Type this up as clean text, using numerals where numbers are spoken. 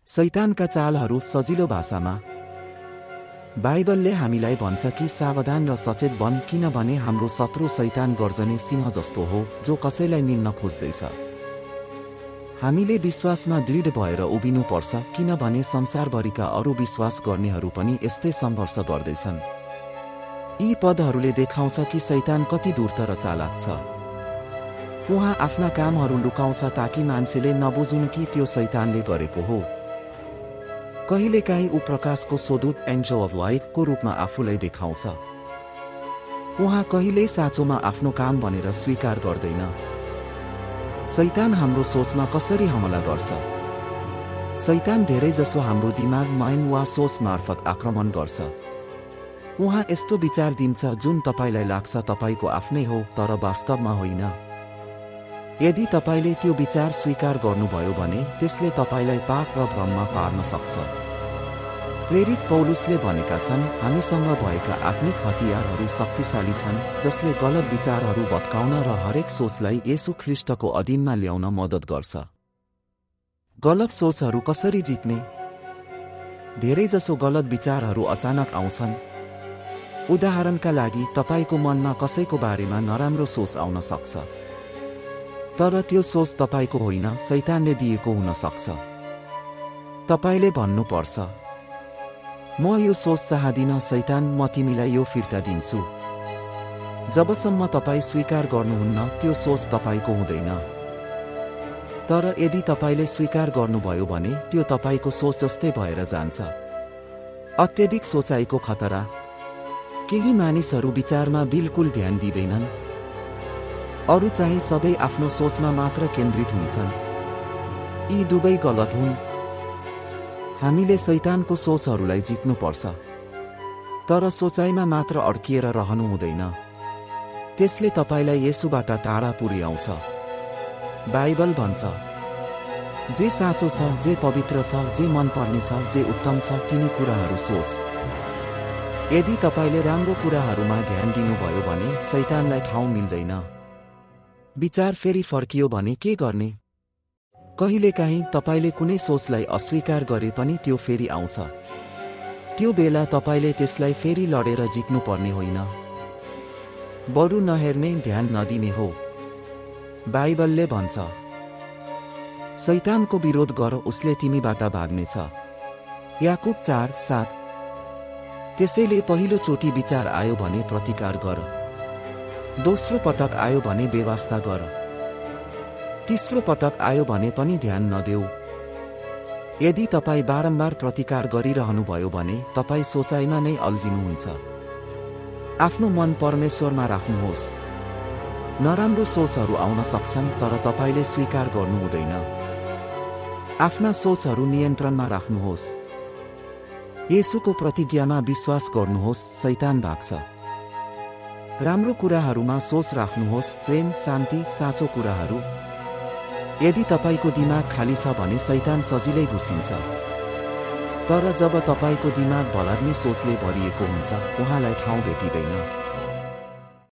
शैतानका चालहरू सजिलो भाषामा बाइबलले हामीलाई भन्छ कि सावधान र सचेत बन, किनभने हाम्रो शत्रु शैतान गर्जने सिंह जस्तो हो जो कसैलाई मिल्न खोज्दैछ। हामीले विश्वासमा दृढ भएर उभिनुपर्छ, किनभने संसारभरिका अरू विश्वास गर्नेहरू पनि यस्तै सङ्घर्ष गर्दैछन्। यी पदहरूले देखाउँछ कि शैतान कति धूर्त र चालाक छ। उहाँ आफ्ना कामहरू लुकाउँछ ताकि मान्छेले नबुझुन् कि त्यो शैतानले गरेको हो। कहिलेकाहीँ ऊ प्रकाशको स्वदूत एन्जल अफ लाइटको रूपमा आफूलाई देखाउँछ। उहाँ कहिल्यै साँचोमा आफ्नो काम भनेर स्वीकार गर्दैन। शैतान हाम्रो सोचमा कसरी हमला गर्छ? शैतान धेरैजसो हाम्रो दिमाग, माइन्ड वा सोच मार्फत आक्रमण गर्छ। उहाँ यस्तो विचार दिन्छ जुन तपाईलाई लाग्छ तपाईको आफ्नै हो, तर वास्तवमा होइन। यदि तपाईले त्यो विचार स्वीकार गर्नुभयो भने त्यसले तपाईलाई पाप र भ्रममा पार्न सक्छ। प्रेरित पौलुसले भनेका छन्, हामीसँग भएका आत्मिक हतियारहरू शक्तिशाली छन् जसले गलत विचारहरू भत्काउन र हरेक सोचलाई येशू ख्रीष्टको अधीनमा ल्याउन मद्दत गर्छ। गलत सोचहरू कसरी जित्ने? धेरैजसो गलत विचारहरू अचानक आउँछन्। उदाहरणका लागि, तपाईको मनमा कसैको बारेमा नराम्रो सोच आउन सक्छ, तर त्यो सोच तपाईको होइन, शैतानले दिएको हुन सक्छ। तपाईले भन्नुपर्छ, म यो सोच चाहदिन शैतान, म तिमीलाई यो फिर्ता दिन्छु। जबसम्म तपाई स्वीकार गर्नुहुन्न त्यो सोच तपाईको हुँदैन। तर यदि तपाईले स्वीकार गर्नुभयो भने त्यो तपाईको सोच जस्तै भएर जान्छ। अत्यधिक सोचाइको खतरा। केही मानिसहरू विचारमा बिल्कुल ध्यान दिँदैनन्, अरू चाहिँ सबै आफ्नो सोचमा मात्र केन्द्रित हुन्छन्। यी दुवै गलत हुन्। हामीले शैतानको सोचहरूलाई जित्नुपर्छ, तर सोचाइमा मात्र अड्किएर रहनु हुँदैन। त्यसले तपाईलाई येशूबाट टाढा पुर्याउँछ। बाइबल भन्छ, जे साँचो छ, जे पवित्र छ, जे मनपर्ने छ, जे उत्तम छ, तिनी कुराहरू सोच। यदि तपाईले राम्रो कुराहरूमा ध्यान दिनुभयो भने शैतानलाई ठाउँ मिल्दैन। विचार फेरि फर्कियो भने के गर्ने? कहिलेकाहीँ तपाईले कुनै सोचलाई अस्वीकार गरे पनि त्यो फेरि आउँछ। त्यो बेला तपाईले त्यसलाई फेरि लडेर जित्नुपर्ने होइन, बरु नहेर्ने, ध्यान नदिने हो। बाइबलले भन्छ, शैतानको विरोध गर, उसले तिमीबाट भाग्नेछ। याकुब 4:7। त्यसैले पहिलो चोटि विचार आयो भने प्रतिकार गर, दोस्रो पटक आयो भने बेवास्ता गर, तेस्रो पटक आयो भने पनि ध्यान नदेऊ। यदि तपाईँ बारम्बार प्रतिकार गरिरहनुभयो भने तपाईँ सोचाइमा नै अल्झिनुहुन्छ। आफ्नो मन परमेश्वरमा राख्नुहोस्। नराम्रो सोचहरू आउन सक्छन्, तर तपाईले स्वीकार गर्नु हुँदैन। आफ्ना सोचहरू नियन्त्रणमा राख्नुहोस्। येशूको प्रतिज्ञामा विश्वास गर्नुहोस्, शैतान भाग्छ। राम्रो कुराहरूमा सोच राख्नुहोस्, प्रेम, शान्ति, साँचो कुराहरू। यदि तपाईको दिमाग खाली छ भने शैतान सजिलै घुसिन्छ। तर जब तपाईको दिमाग भलाग्ने सोचले भरिएको हुन्छ, उहाँलाई ठाउँ भेटिँदैन।